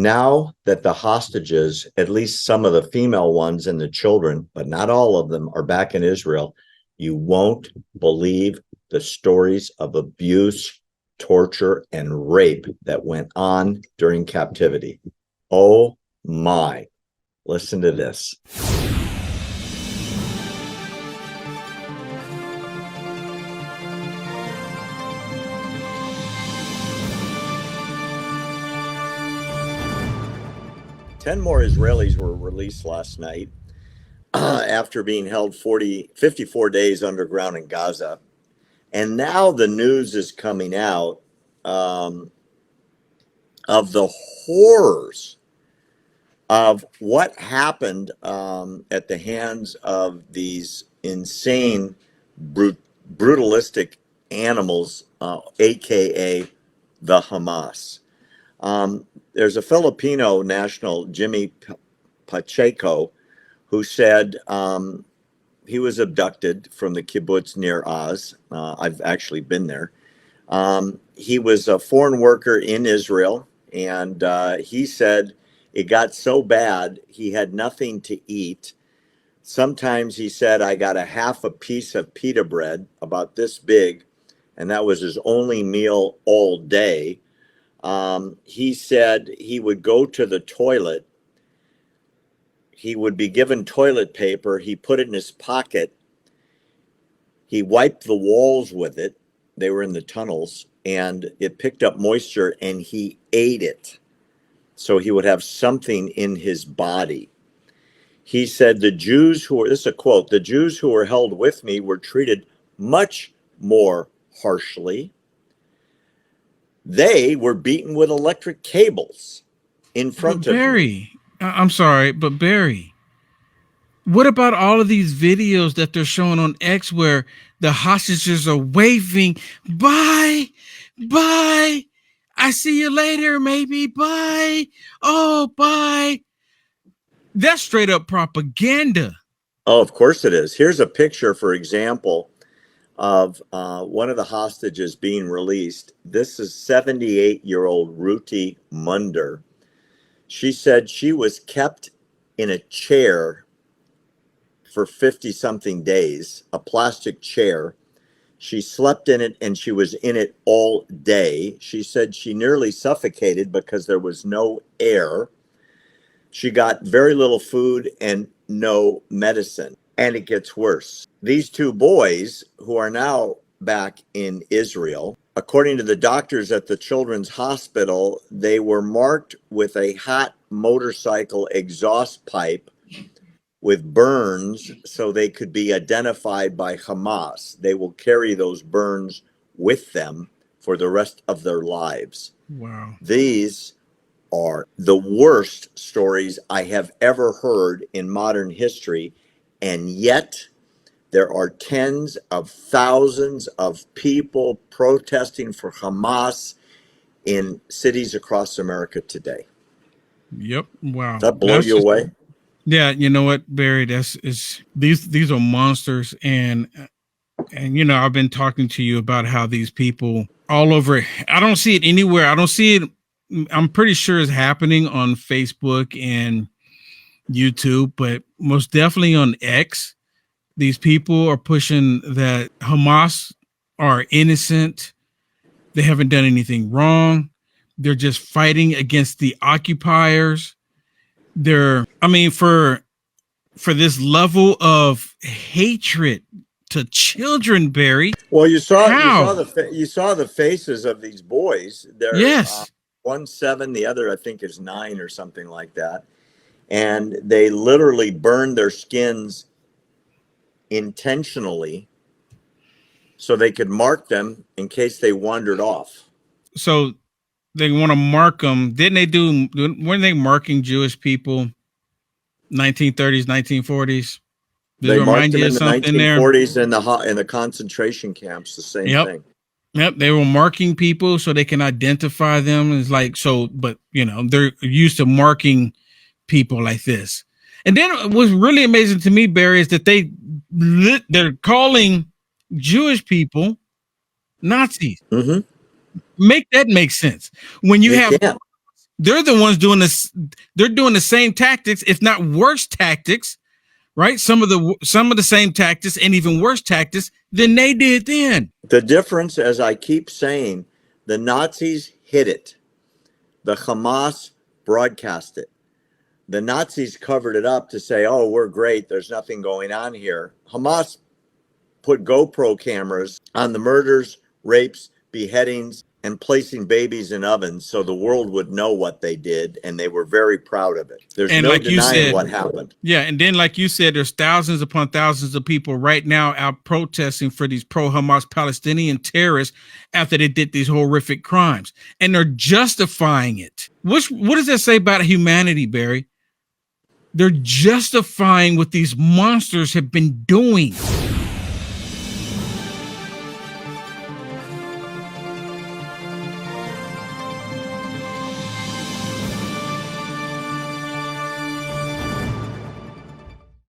now that the hostages, at least some of the female ones and the children, but not all of them, are back in Israel, you won't believe the stories of abuse, torture, and rape that went on during captivity. Oh my. Listen to this. Ten more Israelis were released last night after being held 54 days underground in Gaza. And now the news is coming out of the horrors of what happened at the hands of these insane, brutalistic animals, aka the Hamas. There's a Filipino national, Jimmy Pacheco, who said he was abducted from the kibbutz near Oz. I've actually been there. He was a foreign worker in Israel, and he said it got so bad he had nothing to eat. Sometimes he said, I got a half a piece of pita bread about this big, and that was his only meal all day. He said he would go to the toilet. He would be given toilet paper. He put it in his pocket. He wiped the walls with it. They were in the tunnels, and it picked up moisture, and he ate it. So he would have something in his body. He said, this is a quote, the Jews who were held with me were treated much more harshly. They were beaten with electric cables in front of Barry, I'm sorry, but Barry, what about all of these videos that they're showing on X where the hostages are waving, bye, bye, I see you later, maybe, bye, oh, bye. That's straight up propaganda. Oh, of course it is. Here's a picture, for example, of one of the hostages being released. This is 78-year-old Ruti Munder. She said she was kept in a chair for 50-something days, a plastic chair. She slept in it, and she was in it all day. She said she nearly suffocated because there was no air. She got very little food and no medicine. And it gets worse. These two boys, who are now back in Israel, according to the doctors at the Children's Hospital, they were marked with a hot motorcycle exhaust pipe with burns so they could be identified by Hamas. They will carry those burns with them for the rest of their lives. Wow. These are the worst stories I have ever heard in modern history. And yet there are tens of thousands of people protesting for Hamas in cities across America today. Yep. Wow. Does that blow you away? Yeah, you know what, Barry? These are monsters, and you know, I've been talking to you about how these people all over. I don't see it anywhere. I don't see it. I'm pretty sure it's happening on Facebook and YouTube, but most definitely on X. These people are pushing that Hamas are innocent. They haven't done anything wrong. They're just fighting against the occupiers. For this level of hatred to children, Barry. Well, you saw the faces of these boys. They're yes, 1-7, the other I think is 9 or something like that, and they literally burned their skins intentionally so they could mark them in case they wandered off. So they want to mark them. Weren't they marking Jewish people 1930s, 1940s? They marked them in the 1940s in the concentration camps, the same thing. Yep, they were marking people so they can identify them. It's like, so, but you know, they're used to marking people like this. And then what's really amazing to me, Barry, is that they're calling Jewish people Nazis. Mm-hmm. Make sense. When you have They're the ones doing this. They're doing the same tactics, if not worse tactics, right? Some of the same tactics and even worse tactics than they did then. The difference, as I keep saying, the Nazis hid it. The Hamas broadcast it. The Nazis covered it up to say, oh, we're great. There's nothing going on here. Hamas put GoPro cameras on the murders, rapes, beheadings, and placing babies in ovens so the world would know what they did, and they were very proud of it. There's no denying what happened. Yeah, and then like you said, there's thousands upon thousands of people right now out protesting for these pro-Hamas Palestinian terrorists after they did these horrific crimes, and they're justifying it. What does that say about humanity, Barry? They're justifying what these monsters have been doing.